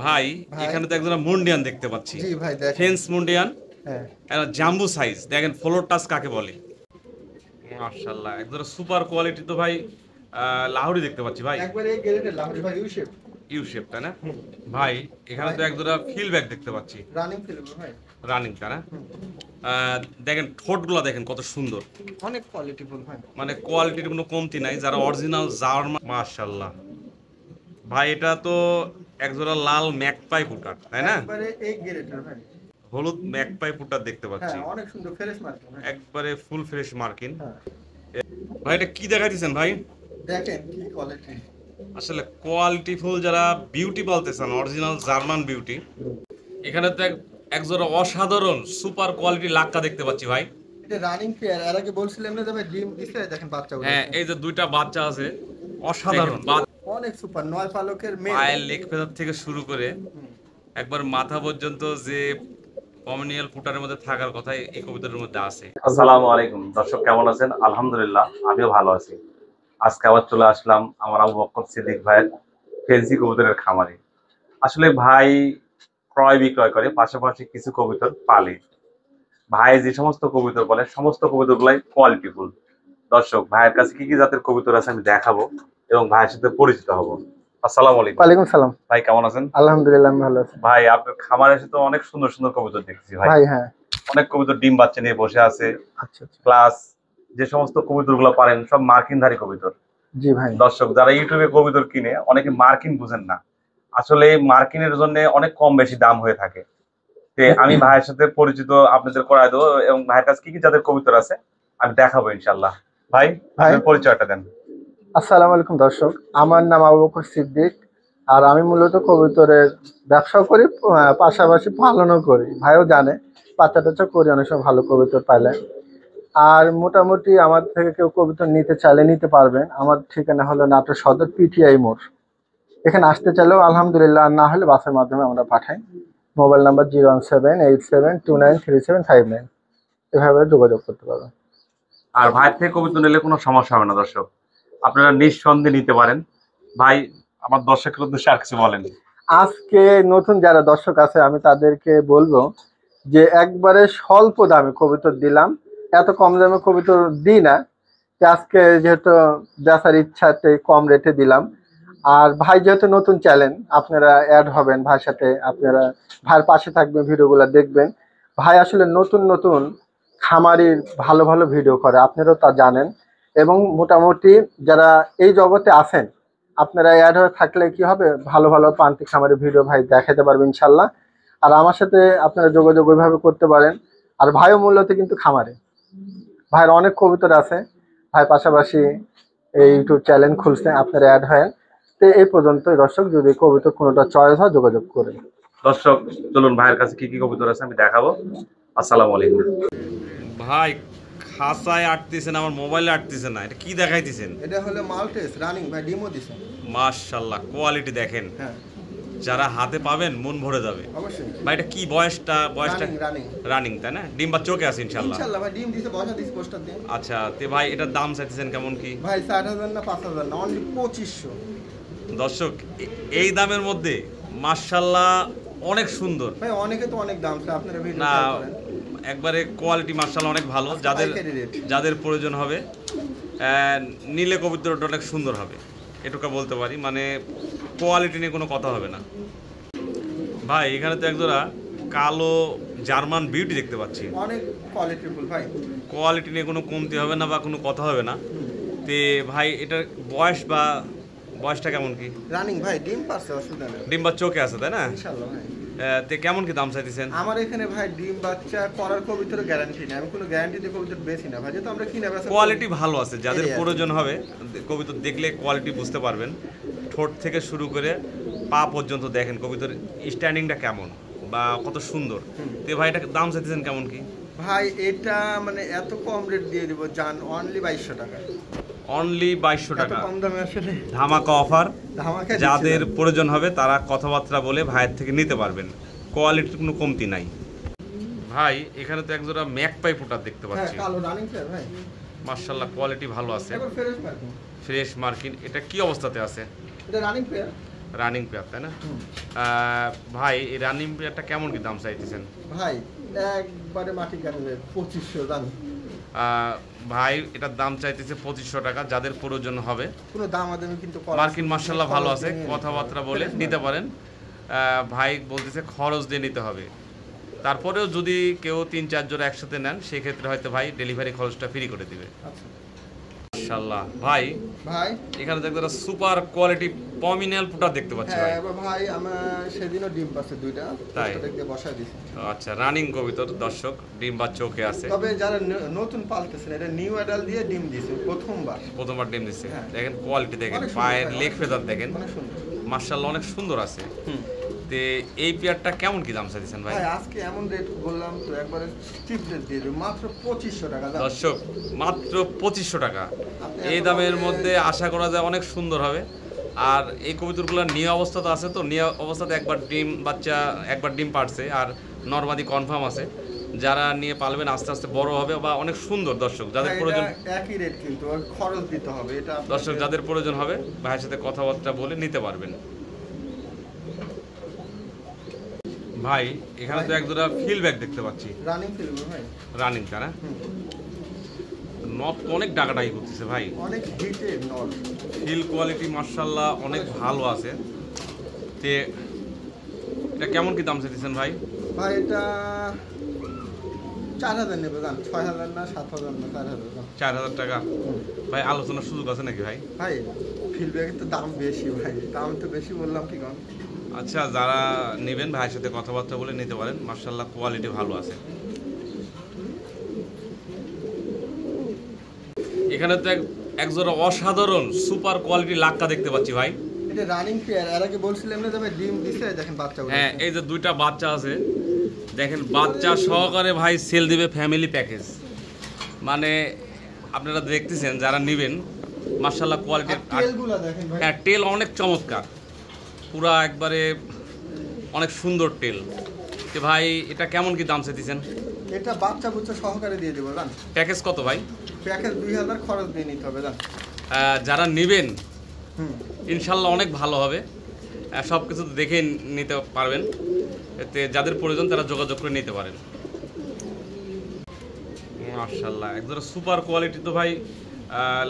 ভাই এখানে তো একজন মুন্ডিয়ান দেখতে পাচ্ছি। জি ভাই দেখেন। ফেন্স মুন্ডিয়ান, হ্যাঁ এটা জাম্বু সাইজ। দেখেন ফ্লোর টাচ কাকে বলে। মাশাআল্লাহ একদম সুপার কোয়ালিটি। তো ভাই লাহোরি দেখতে পাচ্ছি ভাই, একবারে এই গ্রেডের লাহোরি ভাই ইউ শেপ। ইউ শেপ তাই না ভাই? এখানে তো একজোড়া ফিল ব্যাগ দেখতে পাচ্ছি, রানিং ফিল্ম ভাই, রানিং তাই না? দেখেন ঠোঁটগুলো দেখেন কত সুন্দর, অনেক কোয়ালিটিফুল ভাই, মানে কোয়ালিটির কোনো কমতি নাই। যারা অরিজিনাল জার্মান, মাশাআল্লাহ ভাই এটা তো একজোড়া লাল ম্যাকপাই পুটার তাই না? একবারে এই গ্রেডের ভাই, হলুদ ম্যাকপাই পুটার দেখতে পাচ্ছি। হ্যাঁ অনেক সুন্দর ফ্রেশ মার্কিং ভাই, একবারে ফুল ফ্রেশ মার্কিন। হ্যাঁ ভাই এটা কি দেখাইতেছেন ভাই? দেখেন কি কোয়ালিটি। আসলে কোয়ালিটিফুল যারা বিউটি বলতেছেন, অরিজিনাল জার্মান বিউটি। এখানে তো একজোড়া অসাধারণ সুপার কোয়ালিটি লাক্কা দেখতে পাচ্ছি ভাই। এটা রানিং পেয়ার, এর আগে বলছিলাম না তবে ডিম দিছে, দেখেন বাচ্চাগুলো। হ্যাঁ এই যে দুইটা বাচ্চা আছে, অসাধারণ। অনেক সুপার, 9 পালকের মেল। পায়ের লেগ ফেদার থেকে শুরু করে একবার মাথা পর্যন্ত যে কমিউনিয়াল পুটারের মধ্যে থাকার কথা এই কবিতার মধ্যে আছে। আসসালামু আলাইকুম দর্শক, কেমন আছেন? আলহামদুলিল্লাহ আমিও ভালো আছি। আজকে আবার চলে আসলাম আমার আবু বকর সিদ্দিক ভাইয়ের ফেন্সি কবুতরের খামারে। আসলে ভাই ক্রয় বিক্রয় করে, পাশাপাশি কিছু কবুতর পালে। ভাই যে সমস্ত কবুতর বলে সমস্ত কবুতরগুলাই কোয়ালিটিফুল। দর্শক ভাইয়ের কাছে কি কি জাতের কবুতর আছে আমি দেখাবো এবং ভাইয়ের সাথে পরিচিত হব। আসসালামু আলাইকুম। ওয়ালাইকুম সালাম ভাই কেমন আছেন? আলহামদুলিল্লাহ আমি ভালো আছি ভাই আপনার খামারে এসে তো অনেক সুন্দর সুন্দর কবুতর দেখছি ভাই। ভাই। হ্যাঁ অনেক কবুতর ডিম বাচ্চা নিয়ে বসে আছে, আচ্ছা আচ্ছা। প্লাস যে সমস্ত কবুতর গুলো পারেন সব মার্কিনধারী কবুতর। জি ভাই। দর্শক যারা ইউটিউবে কবুতর কিনে অনেকে মার্কিন বুঝেন না, আসলে মার্কিনের জন্য অনেক কম বেশি দাম হয়ে থাকে। আমি ভাইয়ের সাথে পরিচিত আপনাদের করায় দেবো এবং ভাইয়ের কাছে কি কি যাদের কবুতর আছে আমি দেখাবো ইনশাল্লাহ। ভাই আপনার পরিচয়টা দেন। আসসালামু আলাইকুম দর্শক, আমার নাম আবু বকর সিদ্দিক, আর আমি মূলত কবুতরের ব্যবসাও করি, পাশাপাশি পালনও করি। ভাইও জানে বাচ্চা টাচ্চা করি, অনেক সময় ভালো কবুতর পাইলে। আর মোটামুটি আমার থেকে কেউ কবুতর নিতে চাইলে নিতে পারবেন। আমার ঠিকানা হলো নাটোর সদর পিটিআই মোড়। এখানে আসতে চাইলেও আলহামদুলিল্লাহ, আর না হলে বাসের মাধ্যমে আমরা পাঠাই। মোবাইল নাম্বার 01787293759, এভাবে যোগাযোগ করতে পারবেন। আর ভাইয়ের থেকে কবুতর নিলে কোনো সমস্যা হবে না দর্শক, আপনারা নিঃসন্দেহে নিতে পারেন। ভাই আমার দর্শকের উদ্দেশ্যে আর কিছু বলেন। আজকে নতুন যারা দর্শক আছে আমি তাদেরকে বলবো যে একবারে স্বল্প দামে কবুতর দিলাম, এত কম দামে কবুতর দিই না। আজকে যেহেতু বেচার ইচ্ছাতে কম রেটে দিলাম। আর ভাই যেহেতু নতুন চ্যানেল, আপনারা অ্যাড হবেন ভাইয়ের সাথে, আপনারা ভাইয়ের পাশে থাকবেন, ভিডিওগুলো দেখবেন। ভাই আসলে নতুন নতুন খামারির ভালো ভালো ভিডিও করে, আপনারাও তা জানেন। এবং মোটামুটি যারা এই জগতে আছেন আপনারা অ্যাড হয়ে থাকলে কি হবে, ভালো ভালো প্রান্তিক খামারের ভিডিও ভাই দেখাতে পারবেন ইনশাল্লাহ। আর আমার সাথে আপনারা যোগাযোগ ওইভাবে করতে পারেন। আর ভাইও মূলত কিন্তু খামারে, ভাইয়ের অনেক কবুতর আছে। ভাই পাশাপাশি এই ইউটিউব চ্যানেল খুলছে, আপনারা অ্যাড হয়। তো এই পর্যন্ত দর্শক, যদি কবুতর কোনোটা চয়েস হয় যোগাযোগ করেন। দর্শক চলুন ভাইয়ের কাছে কি কি কবুতর আছে আমি দেখাবো। আসসালামু আলাইকুম। ভাই খাঁচায় আটতেছেন, আমার মোবাইলে আটতেছেন না, এটা কি দেখাইতেছেন? এটা হলো মাল্টেস রানিং ভাই, ডিমো দিছে। মাশাআল্লাহ কোয়ালিটি দেখেন, হ্যাঁ যারা হাতে পাবেন মন ভরে যাবে। অবশ্যই ভাই এটা কি বয়সটা রানিং রানিং তাই না? ডিম বা চোখে আছে ইনশাআল্লাহ? ইনশাআল্লাহ ভাই, ডিম দিছে, বসা দিছে পোস্টার দিয়ে। আচ্ছা তে ভাই এটার দাম চাইতেছেন কেমন কি? ভাই ৬০,০০০ না ৫,০০০ না, অনলি ২৫০০। দর্শক এই দামের মধ্যে মাশাআল্লাহ অনেক সুন্দর। ভাই অনেকে তো অনেক দাম চায়, আপনারা ভিডিও না করেন। একবারে কোয়ালিটি মাশাআল্লাহ অনেক ভালো। যাদের প্রয়োজন হবে নিলে কবুতরটা অনেক সুন্দর হবে, এটুকু বলতে পারি। মানে কোয়ালিটি নিয়ে কোনো কথা হবে না। ভাই এখানে তো একজোড়া কালো জার্মান বিউটি দেখতে পাচ্ছি, অনেক কোয়ালিটিফুল ভাই। কোয়ালিটি নিয়ে কোনো কমতি হবে না বা কোনো কথা হবে না। তে ভাই এটার বয়সটা কেমন কি? রানিং ভাই, ডিম পারছে, অসুবিধা নেই। ডিম বা চোখে আছে তাই না? ইনশাআল্লাহ ভাই। তে কেমন কি দাম চাইতেছেন? আমার এখানে ভাই ডিম বাচ্চা করার কবিতর গ্যারান্টি নেই, আমি কোনো গ্যারান্টি দিয়ে কবিতর বেশি না ভাই, যেহেতু আমরা কিনা বেচা কোয়ালিটি ভালো আছে, যাদের প্রয়োজন হবে কবিতর দেখলে কোয়ালিটি বুঝতে পারবেন। ঠোঁট থেকে শুরু করে পা পর্যন্ত দেখেন কবিতর স্ট্যান্ডিংটা কেমন বা কত সুন্দর। তে ভাই এটা দাম চাইতেছেন কেমন কি? ভাই এটা মানে এত কম রেট দিয়ে দিব জান, অনলি ২২০০ টাকা। অনলি ২২০০ টাকা কম দামে আসলে ধামাকা অফার। ধামাকা যাদের প্রয়োজন হবে তারা কথাবার্তা বলে ভাইয়ের থেকে নিতে পারবেন, কোয়ালিটির কোনো কমতি নাই। ভাই এখানে তো একজোড়া ম্যাকপাই পুটার দেখতে পাচ্ছি, কালো রানিং পেয়ার ভাই। মাশাআল্লাহ কোয়ালিটি ভালো আছে, একবার ফ্রেশ মার্কিং। ফ্রেশ মার্কিন। এটা কি অবস্থাতে আছে? এটা রানিং পেয়ার। রানিং পেয়ার তাই না? ভাই এই রানিং পেয়ারটা কেমন কি দাম চাইতেছেন? ভাই একবারে মাটি কাটবে 2500 দাম। ভাই এটার দাম চাইতেছে 2500 টাকা। যাদের প্রয়োজন হবে কোনো দামাদামি কিন্তু মার্কিন মাশাআল্লাহ ভালো আছে, কথাবার্তা বলে নিতে পারেন। ভাই বলতেছে খরচ দিয়ে নিতে হবে, তারপরেও যদি কেউ 3-4 জোড়া একসাথে নেন সেক্ষেত্রে হয়তো ভাই ডেলিভারি খরচটা ফ্রি করে দিবে। মাশাআল্লাহ ভাই এখানে দেখতে সুপার কোয়ালিটি পমিনেল পুটা দেখতে পাচ্ছি ভাই। হ্যাঁ ভাই আমার সেদিনও ডিম পাচ্ছে দুইটা, তাই দেখতে বসায় দিছি। আচ্ছা রানিং কবিতর দর্শক, ডিম বা চোখে আছে। তবে যারা নতুন পালতেছেন এটা নিউ অ্যাডাল দিয়ে ডিম দিছে প্রথমবার ডিম দিছে। দেখেন কোয়ালিটি দেখেন, পায়ের লেগ ফেদার দেখেন মাশাআল্লাহ অনেক সুন্দর আছে। তে এই পেয়ারটা কেমন কি দাম চাইছেন ভাই? আজকে এমন রেট বললাম তো একবারে স্টিপ রেট দিয়ে দেব, মাত্র 2500 টাকা দাম। দর্শক মাত্র 2500 টাকা, এই দামের মধ্যে আশা করা যায় অনেক সুন্দর হবে। আর এই কবুতরগুলো নিয়ে অবস্থাতে আছে, তো নিয়ে অবস্থাতে একবার ডিম পারছে আর নরমাদি কনফার্ম আছে। যারা নিয়ে পালবেন আস্তে আস্তে বড় হবে বা অনেক সুন্দর। দর্শক যাদের প্রয়োজন একই রেট কিন্তু খরচ দিতে হবে, এটা দর্শক যাদের প্রয়োজন হবে ভাইয়ের সাথে কথাবার্তা বলে নিতে পারবেন। ভাই এখানে তো একজোড়া ফিলব্যাক দেখতে পাচ্ছি, রানিং ফিলব্যাক ভাই, রানিং টা না? নট অনেক ডাকাডাকি করতেছে ভাই, অনেক হিটেড নট, ফিল কোয়ালিটি মাশাআল্লাহ অনেক ভালো আছে। তে এটা কেমন কি দাম চাইতেছেন ভাই? ভাই এটা 4000 নেবে জান, 6000 না 7000 না 4000। 4000 টাকা ভাই, আলোচনার সুযোগ আছে নাকি ভাই? ভাই ফিলব্যাকের তো দাম বেশি ভাই, দাম তো বেশি বললাম কি কোন। আচ্ছা যারা নেবেন ভাইয়ের সাথে কথাবার্তা বলে নিতে পারেন, মাশাআল্লাহ কোয়ালিটি ভালো আছে। এখানে তো একজোড়া অসাধারণ সুপার কোয়ালিটি লাক্কা দেখতে পাচ্ছি ভাই। এটা রানিং পেয়ার, এর আগে বলছিলাম না তবে ডিম দিছে, দেখেন বাচ্চা উঠেছে। হ্যাঁ এই যে দুইটা বাচ্চা আছে দেখেন, বাচ্চা সহকারে ভাই সেল দিবে ফ্যামিলি প্যাকেজ। মানে আপনারা দেখতেছেন যারা নেবেন মাশাআল্লাহ কোয়ালিটি, টেলগুলো দেখেন ভাই। হ্যাঁ টেল অনেক চমৎকার, পুরা একবারে অনেক সুন্দর টেল। তো ভাই এটা কেমন কি দাম চাইতেছেন? এটা বাচ্চা বুচ্চা সহকারে দিয়ে দেবো জান। প্যাকেজ কত ভাই? প্যাকেজ 2000 খরচ দিয়ে নিতে হবে জান। যারা নেবেন ইনশাল্লাহ অনেক ভালো হবে, সব কিছু দেখে নিতে পারবেন। এতে যাদের প্রয়োজন তারা যোগাযোগ করে নিতে পারেন। মাশাআল্লাহ একদম সুপার কোয়ালিটি তো ভাই,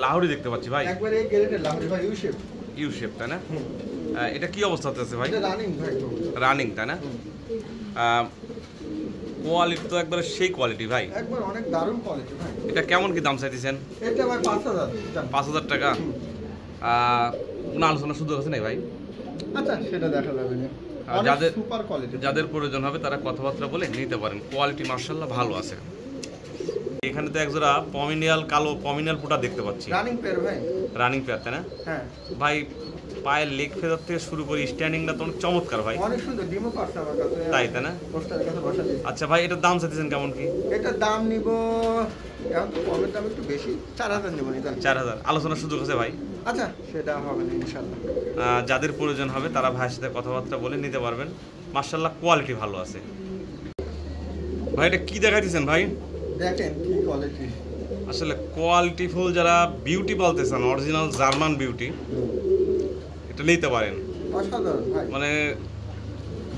লাহোরি দেখতে পাচ্ছি ভাই, একবারে এই গ্রেডের লাহোরি ভাই, ইউ শেপ তাই না? এটা কি অবস্থাতে আছে ভাই? এটা রানিং ভাই, রানিং তাই না? কোয়ালিটি তো একবারে সেই কোয়ালিটি ভাই, একবার অনেক দারুণ কোয়ালিটি ভাই। এটা কেমন কি দাম চাইতেছেন? এটা ভাই 5000। 5000 টাকা। কোনো আলোচনা সুযোগ আছে নাই ভাই? আচ্ছা সেটা দেখা যাবে না। যাদের সুপার কোয়ালিটি, যাদের প্রয়োজন হবে তারা কথাবার্তা বলে নিতে পারেন, কোয়ালিটি মাশাআল্লাহ ভালো আছে। এখানে তো একজোড়া কালো পমিনিয়াল পুটা দেখতে পাচ্ছি, রানিং পেয়ার ভাই। রানিং পেয়ার তাই না? হ্যাঁ ভাই পায়ের লেগ ফেদার থেকে শুরু করে স্ট্যান্ডিংটা তো অনেক চমৎকার ভাই, অনেক সুন্দর, ডিমও পারছে আমার কাছে, তাই না? পোস্টারের কাছে বসা দিয়েছি। আচ্ছা ভাই এটার দাম চাইতেছেন কেমন কি? এটার দাম নিব এখন তো কমের দাম একটু বেশি, 4000 নিব নি জান। 4000 আলোচনার সুযোগ আছে ভাই? আচ্ছা সেটা হবে না ইনশাআল্লাহ। যাদের প্রয়োজন হবে তারা ভাইয়ের সাথে কথাবার্তা বলে নিতে পারবেন, মাশাআল্লাহ কোয়ালিটি ভালো আছে। ভাই এটা কি দেখাইতেছেন ভাই? দেখেন কি কোয়ালিটি, আসলে কোয়ালিটি ফুল যারা বিউটি বলতে চান, অরিজিনাল জার্মান বিউটি এটা নিতে পারেন। অসাধারণ ভাই, মানে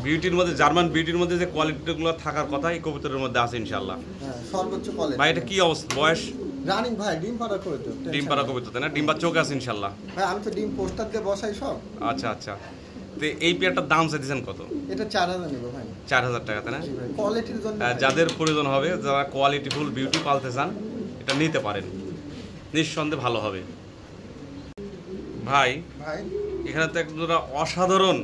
বিউটির মধ্যে, জার্মান বিউটির মধ্যে যে কোয়ালিটিগুলো থাকার কথা এই কবুতরের মধ্যে আছে ইনশাআল্লাহ। হ্যাঁ সর্বোচ্চ কোয়ালিটি ভাই এটা কি অবস্থা, বয়স? রানিং ভাই, ডিম পাড়া করে তো, ডিম পাড়া কবুতর তাই না? ডিম বা চোখ আছে ইনশাআল্লাহ। ভাই আমি তো ডিম পোস্টার দিয়ে বসাই সব। আচ্ছা আচ্ছা, তো এই পেয়ারটার দাম চাইতেছেন কত? এটা 4000 নেব ভাই। 4000 টাকা তাই না? কোয়ালিটির জন্য যাদের প্রয়োজন হবে, যারা কোয়ালিটি ফুল বিউটি পালতে চান এটা নিতে পারেন, নিঃসন্দেহে ভালো হবে। ভাই ভাই এখানে তো একটা অসাধারণ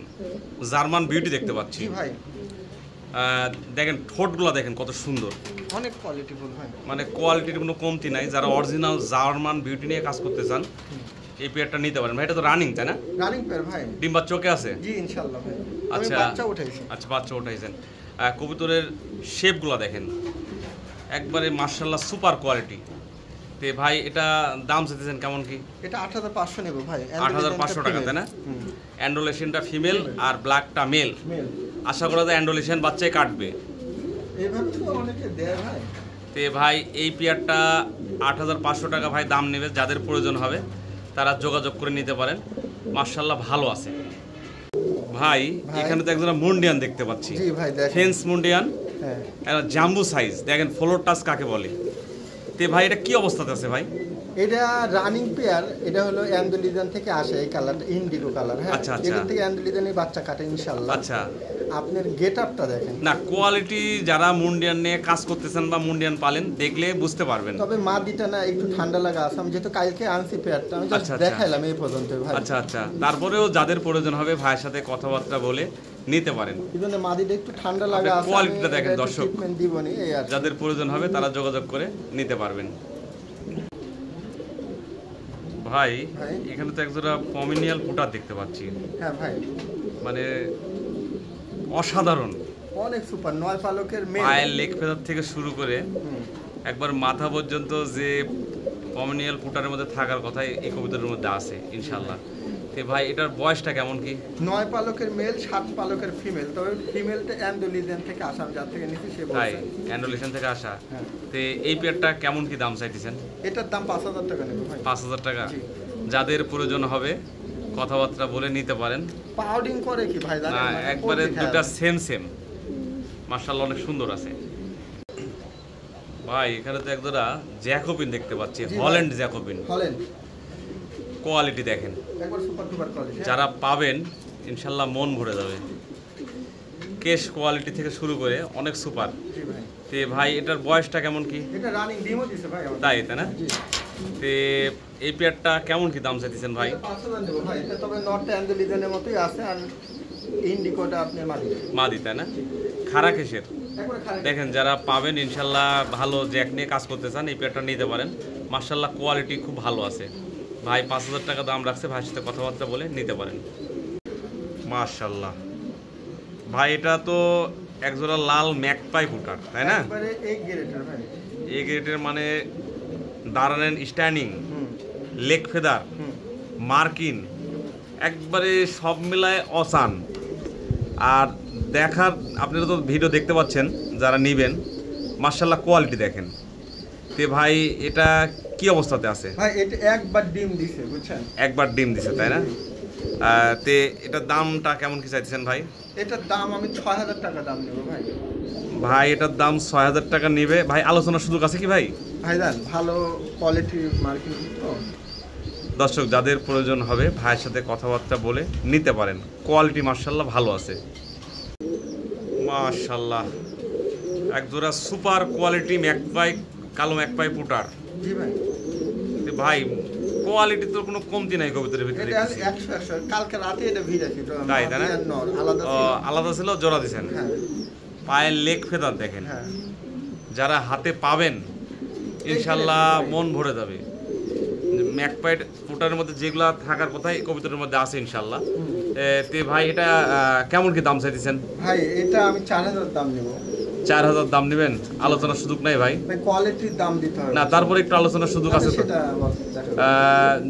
জার্মান বিউটি দেখতে পাচ্ছি ভাই, দেখেন ঠোঁটগুলো দেখেন কত সুন্দর, অনেক কোয়ালিটিফুল ভাই, মানে কোয়ালিটির কোনো কমতি নাই। যারা অরিজিনাল জার্মান বিউটি নিয়ে কাজ করতে চান এই পেয়ারটা নিতে পারেন। ভাই এটা তো রানিং তাই না? রানিং পেয়ার ভাই, ডিম বা চোখে আছে? জি ইনশাআল্লাহ ভাই। আচ্ছা বাচ্চা উঠাইছি। আচ্ছা বাচ্চা উঠাইছেন। কবুতরের শেপগুলো দেখেন একবারে মাশাআল্লাহ সুপার কোয়ালিটি। তে ভাই এটা দাম চাইতেছেন কেমন কি? এটা 8500 নেব ভাই। 8500 টাকা তাই না? অ্যান্ডোলেশনটা ফিমেল আর ব্ল্যাকটা মেল। আশা করা যায় অ্যান্ডোলেশন বাচ্চাই কাটবে, এইভাবে তো অনেকে দেয় ভাই। তে ভাই এই পেয়ারটা 8500 টাকা ভাই দাম নেবে। যাদের প্রয়োজন হবে তারা যোগাযোগ করে নিতে পারেন, মাশাআল্লাহ ভালো আছে। ভাই এখানে তো একজন মুন্ডিয়ান দেখতে পাচ্ছি। জি ভাই দেখেন, ফেন্স মুন্ডিয়ান, হ্যাঁ এটা জাম্বু সাইজ দেখেন, ফ্লোর টাচ কাকে বলে। তে ভাই এটা কি অবস্থাতে আছে ভাই? এটা রানিং পেয়ার, এটা হলো অ্যান্ডোলিজান থেকে আসে এই কালারটা, ইন্ডিগো কালার। হ্যাঁ আচ্ছা, আচ্ছা। এটা থেকে অ্যান্ডোলিজানের বাচ্চা কাটে ইনশাআল্লাহ। আচ্ছা, আপনার গেটআপটা দেখেন না কোয়ালিটি যারা মুন্ডিয়ান নিয়ে কাজ করতেছেন বা মুন্ডিয়ান পালেন দেখলে বুঝতে পারবেন। তবে মাদিটা না একটু ঠান্ডা লাগা আছে, আমি যেহেতু কালকে আনছি পেয়ারটা, আমি আচ্ছা, জাস্ট আচ্ছা। দেখাইলাম এই পর্যন্ত ভাই। আচ্ছা আচ্ছা, তারপরেও যাদের প্রয়োজন হবে ভাইয়ের সাথে কথাবার্তা বলে নিতে পারেন। এই জন্য মাদিটা একটু ঠান্ডা লাগা আছে, কোয়ালিটিটা দেখেন দর্শক, ট্রিটমেন্ট দিবনি এই আর কি। যাদের প্রয়োজন হবে তারা যোগাযোগ করে নিতে পারবেন। ভাই ভাই। এখানে তো একজোড়া পমিনিয়াল পুটার দেখতে পাচ্ছি, হ্যাঁ ভাই মানে অসাধারণ। অনেক সুপার, 9 পালকের মেল। পায়ের লেগ ফেদার থেকে শুরু করে একবার মাথা পর্যন্ত যে পমিনিয়াল পুটারের মধ্যে থাকার কথা এই কবুতরের মধ্যে আছে ইনশাল্লাহ। তো ভাই এটার বয়সটা কেমন কি? 9 পালকের মেল, 7 পালকের ফিমেল। তবে ফিমেলটা অ্যান্ডোলিজান থেকে আসা, আমি যার থেকে নিছি সে তাই বলছে। অ্যান্ডোলেশন থেকে আসা। হ্যাঁ। তো এই পেয়ারটা কেমন কি দাম চাইতেছেন? এটার দাম 5000 টাকা নেবে ভাই। 5000 টাকা। জি। যাদের প্রয়োজন হবে কথাবার্তা বলে নিতে পারেন। পাউডিং করে কি ভাই জানেন? না মানে একবারে পটি খায়। দুটা সেম সেম, মাশাআল্লাহ অনেক সুন্দর আছে। ভাই এখানে তো একজোড়া জ্যাকোবিন দেখতে পাচ্ছি, জি ভাই। Holland Jacobin. হলেন কোয়ালিটি দেখেন, একবার সুপার টুপার কোয়ালিটি। যারা পাবেন ইনশাল্লাহ মন ভরে যাবে। কেশ কোয়ালিটি থেকে শুরু করে অনেক সুপার। জি ভাই। তে ভাই এটার বয়সটা কেমন কি? এটা রানিং ডিমও দিছে ভাই আমার। তাই না? জি। তে এই পেয়ারটা কেমন কি দাম চাইতেছেন ভাই? এটা 5000 দেব ভাই। এটা তবে নট অ্যান্ডোলিজানের মতোই আছে, আর ইন্ডিকোটা আপনি মাদি। মাদি তাই না? খাড়া কেশের একবার খালি দেখেন, যারা পাবেন ইনশাল্লাহ ভালো জ্যাক নিয়ে কাজ করতে চান এই পেয়ারটা নিতে পারেন। মাশাল্লাহ কোয়ালিটি খুব ভালো আছে। ভাই 5000 টাকা দাম রাখছে, ভাইয়ের সাথে কথাবার্তা বলে নিতে পারেন। মাশাল্লাহ ভাই এটা তো একজোড়া লাল ম্যাকপাই পুটার তাই না? একবারে এক গ্রেডের ভাই। এই গ্রেডের মানে দাঁড়ানেন, স্ট্যান্ডিং, লেগ ফেদার, মার্কিন, একবারে সব মিলায় অসান। আর দেখার আপনারা তো ভিডিও দেখতে পাচ্ছেন যারা নেবেন, মার্শাল্লাহ কোয়ালিটি দেখেন। তে ভাই এটা কি অবস্থাতে আছে? ভাই এটা একবার ডিম দিছে বুঝছেন? একবার ডিম দিছে তাই না? তে এটার দামটা কেমন কি চাইতেছেন ভাই? এটার দাম আমি 6000 টাকা দাম নেব ভাই। ভাই এটার দাম 6000 টাকা নেবে। ভাই আলোচনার সুযোগ আছে কি ভাই? ভাইজান ভালো কোয়ালিটি মার্কিং তো। দর্শক যাদের প্রয়োজন হবে ভাইয়ের সাথে কথাবার্তা বলে নিতে পারেন। কোয়ালিটি মার্শাল্লাহ ভালো আছে। মাশাল্লাহ একজোড়া সুপার কোয়ালিটি ম্যাকপাই, কালো ম্যাকপাই পুটার। জি ভাই। তে ভাই কোয়ালিটি তো কোনো কমতি নাই কবুতরের ভিতরে এটা দেখতেছি। 100 কালকে রাতে এটা ভিড়াছি তো। তাই না? আলাদা ও, ছিল। আলাদা ছিল, জোড়া দিছেন। হ্যাঁ পায়ের লেগ ফেদার দেখেন, হ্যাঁ। যারা হাতে পাবেন ইনশাল্লাহ মন ভরে যাবে। ম্যাকপাইট পুটারের মধ্যে যেগুলা থাকার কথা এই কবুতরের মধ্যে আছে ইনশাল্লাহ। তে ভাই এটা কেমন কি দাম চাইতেছেন? ভাই এটা আমি 4000 দাম নেব। 4000 দাম নেবেন? আলোচনার সুযোগ নাই ভাই? ভাই কোয়ালিটির দাম দিতে হবে না তারপরে একটু আলোচনার সুযোগ আছে তো। সেটা দেখা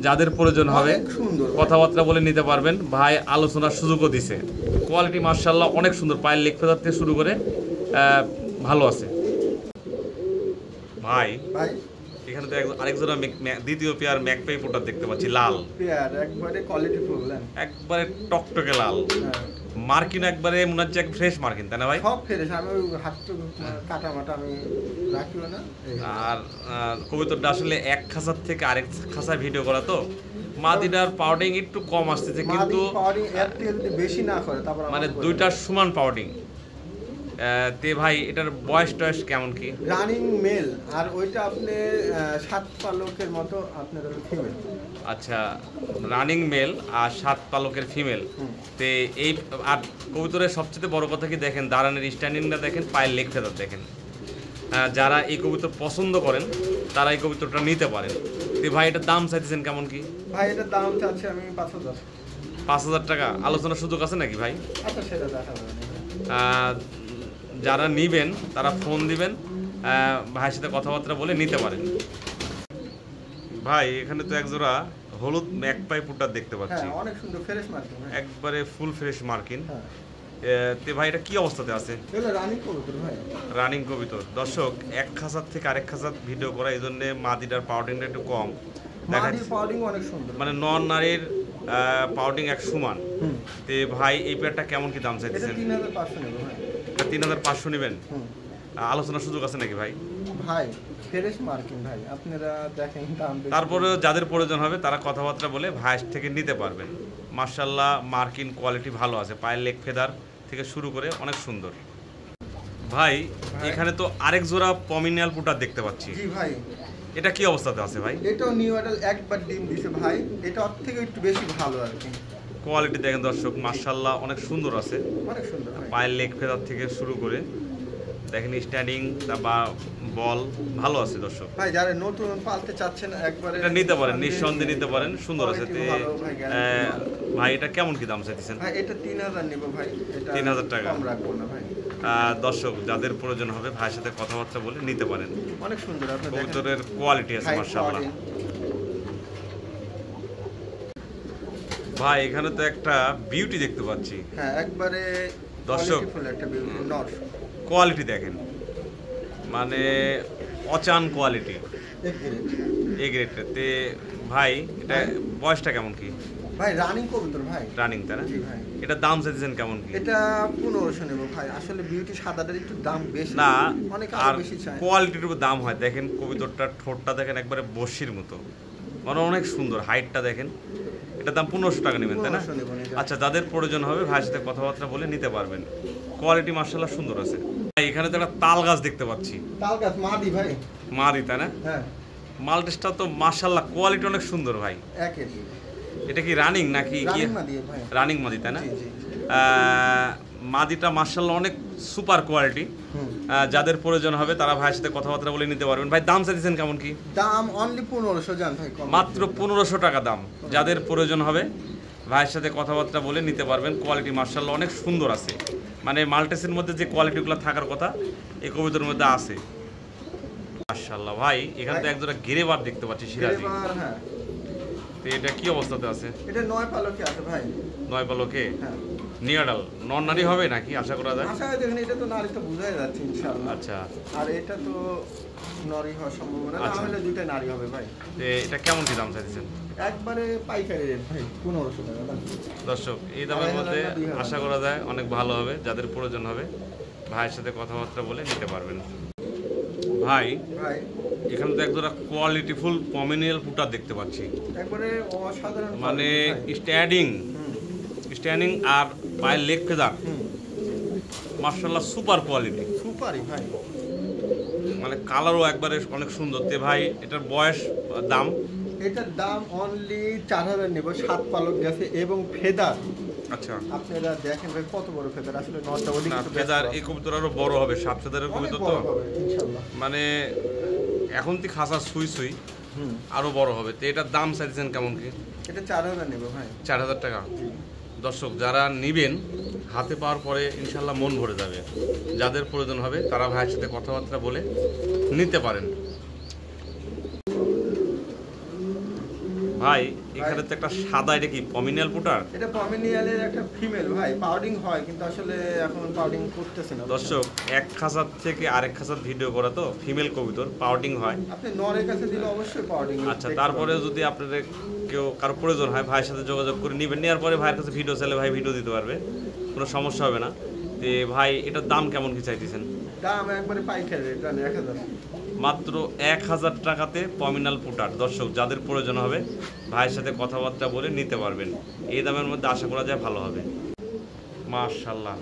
যাদের প্রয়োজন হবে অনেক সুন্দর কথাবার্তা বলে নিতে পারবেন। ভাই আলোচনার সুযোগও দিছে। কোয়ালিটি মার্শাল্লাহ অনেক সুন্দর, পায়ের লেগ ফেদার থেকে শুরু করে ভালো আছে। ভাই ভাই এখানে তো আরেকজোড়া দ্বিতীয় পেয়ার ম্যাকপাই পুটার দেখতে পাচ্ছি, লাল, পেয়ার একবারে কোয়ালিটি ফুল। একবারে টকটকে লাল। হ্যাঁ মার্কিন একবারে মনে হচ্ছে ফ্রেশ মার্কিন তাই না ভাই? সব ফেরেছে, আমি ওই হাত তো কাটা মাটা আমি রাখিও না। আর কবুতরটা আসলে এক খাঁচার থেকে আরেক খাঁচায় ভিডিও করা তো মাদিটার পাউডিং একটু কম আসতেছে, কিন্তু পাউডিং এর তেল যদি বেশি না করে তারপর মানে দুইটার সমান পাউডিং। তে ভাই এটার বয়স টয়স কেমন কি? রানিং মেল, আর ওইটা আপনি 7 পালকের মতো আপনার ফিমেল। আচ্ছা রানিং মেল আর 7 পালকের ফিমেল। তে এই আর কবুতরের সবচেয়ে বড় কথা কি দেখেন, দাঁড়ানোর স্ট্যান্ডিংটা দেখেন, পায়ের লেগ ফেদার দেখেন। যারা এই কবুতর পছন্দ করেন তারা এই কবুতরটা নিতে পারেন। তে ভাই এটার দাম চাইতেছেন কেমন কি? ভাই এটার দাম চাচ্ছি আমি 5000। 5000 টাকা। আলোচনার সুযোগ আছে নাকি ভাই? আচ্ছা সেটা দেখা যাবে। যারা নিবেন তারা ফোন দিবেন, ভাইয়ের সাথে কথাবার্তা বলে নিতে পারেন। ভাই এখানে তো একজোড়া হলুদ ম্যাকপাই পুটার দেখতে পাচ্ছি, হ্যাঁ অনেক সুন্দর ফ্রেশ মার্কিং। একবারে ফুল ফ্রেশ মার্কিন। হ্যাঁ তে ভাই এটা কি অবস্থাতে আছে? এগুলো রানিং কবুতর ভাই। রানিং কবুতর। দর্শক এক খাঁচার থেকে আরেক খাঁচার ভিডিও করা, এই জন্য মাদিটার পাউডিংটা একটু কম মাদির পাউডিং অনেক সুন্দর। মানে নন নারীর পাউডিং এক সমান। তে ভাই এই পেয়ারটা কেমন কি দাম এটা চাইতেছেন? 3500 নেব ভাই। এটা 3500 নেবেন? আলোচনার সুযোগ আছে নাকি ভাই? ভাই ফ্রেশ মার্কিং ভাই, আপনারা দেখেন দাম বেশি। তারপরে যাদের প্রয়োজন হবে তারা কথাবার্তা বলে ভাইস থেকে নিতে পারবেন। মার্শাল্লাহ মার্কিন কোয়ালিটি ভালো আছে, পায়ের লেগ ফেদার থেকে শুরু করে অনেক সুন্দর। ভাই এখানে তো আরেক জোড়া পমিনিয়াল পুটার দেখতে পাচ্ছি। জি ভাই, এটা কি অবস্থাতে আছে ভাই? এটাও নিউ অ্যাডাল একবার ডিম দিছে ভাই, এটা ওর থেকে একটু বেশি ভালো আর কি। কোয়ালিটি দেখেন দর্শক, মার্শাল্লাহ অনেক সুন্দর আছে, অনেক সুন্দর ভাই। পায়ের লেগ ফেদার থেকে শুরু করে দেখেন স্ট্যান্ডিং বা বল ভালো আছে দর্শক। ভাই যারা নতুন পালতে চাচ্ছেন একবারে এটা নিতে পারেন, নিঃসন্দেহে নিতে পারেন, সুন্দর আছে। Quality ভালো ভাই, guarantee ভাই এটা কেমন কি দাম চাইতেছেন? ভাই এটা 3000 নিব ভাই, এটা 3000 টাকা। কম রাখবো না ভাই। দর্শক যাদের প্রয়োজন হবে ভাইয়ের সাথে কথাবার্তা বলে নিতে পারেন। অনেক সুন্দর, আপনি দেখেন কবুতরের কোয়ালিটি আছে High মাশাআল্লাহ। quality। ভাই এখানে তো একটা বিউটি দেখতে পাচ্ছি। হ্যাঁ একবারে দর্শক, qualityful একটা বিউটি নট। কোয়ালিটি দেখেন, মানে অচান কোয়ালিটি, এ গ্রেডতে। ভাই এটা বয়সটা কেমন কি? ভাই রানিং কবুতর ভাই, রানিং তাই না? জি ভাই। এটা দাম চাইতেছেন কেমন কি? এটা 1500 নেব ভাই, আসলে বিউটি সাদাটার একটু দাম বেশি না, অনেক আর আরো বেশি চাই। কোয়ালিটির উপর দাম হয়। দেখেন কবিতরটার ঠোঁটটা দেখেন একবারে বসির মতো, মানে অনেক সুন্দর, হাইটটা দেখেন। এটা দাম 1500 টাকা নেবেন তাই না? 1500 নেব, নিতে। আচ্ছা, যাদের প্রয়োজন হবে ভাইয়ের সাথে কথাবার্তা বলে নিতে পারবেন। কোয়ালিটি মার্শাল্লাহ সুন্দর আছে। ভাই এখানে তো একটা তাল গাছ দেখতে পাচ্ছি। তাল গাছ মাদি ভাই। মাদি তাই না? হ্যাঁ মাল্টিসটা তো মার্শাল্লাহ কোয়ালিটি অনেক সুন্দর ভাই। একেরই এটা কি রানিং নাকি কি? রানিং মাদি ভাই। রানিং মাদি তাই না? জি জি। মাদিটা মার্শাল্লাহ অনেক সুপার কোয়ালিটি। যাদের প্রয়োজন হবে তারা ভাইয়ের সাথে কথাবার্তা বলে নিতে পারবেন। ভাই দাম চাইছেন কেমন কি? দাম অনলি 1500 জান ভাই, কম। মাত্র 1500 টাকা দাম। যাদের প্রয়োজন হবে ভাইয়ের সাথে কথাবার্তা বলে নিতে পারবেন। কোয়ালিটি মার্শাল্লাহ অনেক সুন্দর আছে, মানে মাল্টিসের মধ্যে যে কোয়ালিটিগুলো থাকার কথা এই কবিতার মধ্যে আছে মার্শাল্লাহ। ভাই এখানে তো একজোড়া গিরেবার দেখতে পাচ্ছি সিরাজি। এবার হ্যাঁ, তো এটা কি অবস্থাতে আছে? এটা 9 পালকে আছে ভাই। 9 পালকে হ্যাঁ নিয়াডাল নন নারী হবে নাকি আশা করা যায়? আশা করি দেখেন, এটা তো নারী তো বোঝাই যাচ্ছে ইনশাআল্লাহ। আচ্ছা, আর এটা তো নারী হওয়ার সম্ভাবনা না, আচ্ছা। হলে দুইটাই নারী হবে ভাই। তো এটা কেমন কি দাম চাইছেন? একবারে পাইকারি রেট ভাই, 1500 টাকা দাম। দর্শক এই দামের মধ্যে আশা করা যায় অনেক ভালো হবে। যাদের প্রয়োজন হবে ভাইয়ের সাথে কথাবার্তা বলে নিতে পারবেন। ভাই ভাই এখানে তো একজোড়া কোয়ালিটিফুল পমিনিয়াল পুটার দেখতে পাচ্ছি, একবারে অসাধারণ মানে quality ভাই। স্ট্যান্ডিং আর পায়ের লেগ ফেদার হুম, মার্শাল্লাহ সুপার কোয়ালিটি, সুপারই ভাই। মানে কালারও একবারে অনেক সুন্দর। তে ভাই এটার বয়স দাম? এটার দাম অনলি 4000 নেব, 7 পালক গেছে এবং ফেদার। আচ্ছা, আপনারা দেখেন ভাই কত বড় ফেদার, আসলে নটটা ওদিকে না একটু ফেদার ব্যস্ত এই কবুতর আরো বড় হবে, সাত ফেদারের অনেক কবুতর বড় তো, হবে ইনশাআল্লাহ। মানে এখন তুই খাসা সুই হুম, আরো বড় হবে। তো এটার দাম চাইছেন কেমন কি? এটা 4000 নেব ভাই। 4000 টাকা। দর্শক যারা নিবেন হাতে পাওয়ার পরে ইনশাল্লাহ মন ভরে যাবে। যাদের প্রয়োজন হবে তারা ভাইয়ের সাথে কথাবার্তা বলে নিতে পারেন। ভাই এখানে তো একটা সাদা, এটা কি পমিনিয়াল পুটার? এটা পমিনিয়ালের একটা ফিমেল ভাই, পাউডিং হয় কিন্তু আসলে এখন পাউডিং করতেছে না। দর্শক এক খাঁচার থেকে আরেক খাঁচার ভিডিও করা তো, ফিমেল কবুতর পাউডিং হয়। আপনি নরের কাছে দিলে অবশ্যই পাউডিং। আচ্ছা, তারপরে যদি আপনাদের কেউ কারো প্রয়োজন হয় ভাইয়ের সাথে যোগাযোগ করে নেবেন, নেওয়ার পরে ভাইয়ের কাছে ভিডিও চাইলে ভাই ভিডিও দিতে পারবে, কোনো সমস্যা হবে না। তো ভাই এটার দাম কেমন কি চাইতেছেন? দাম একবারে পাইকারি রেট, 1000। মাত্র 1000 টাকাতে পমিনাল পুটার। দর্শক যাদের প্রয়োজন হবে ভাইয়ের সাথে কথাবার্তা বলে নিতে পারবেন। এই দামের মধ্যে আশা করা যায় ভালো হবে। মাশাআল্লাহ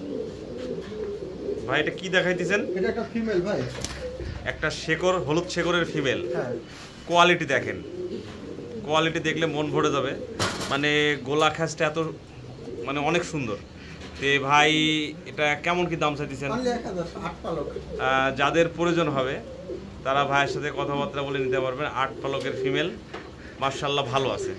ভাই এটা কি দেখাইতেছেন? এটা একটা ফিমেল ভাই। একটা শেকড়, হলুদ শেকড়ের ফিমেল। হ্যাঁ কোয়ালিটি দেখেন, কোয়ালিটি দেখলে মন ভরে যাবে, মানে গোলা খ্যাসটা এত মানে অনেক সুন্দর। তে ভাই এটা কেমন কি দাম চাইতেছেন? অনলি 1000, 8 পালক। যাদের প্রয়োজন হবে তারা ভাইয়ের সাথে কথাবার্তা বলে নিতে পারবেন। 8 পালকের ফিমেল, মার্শাল্লাহ ভালো আছে।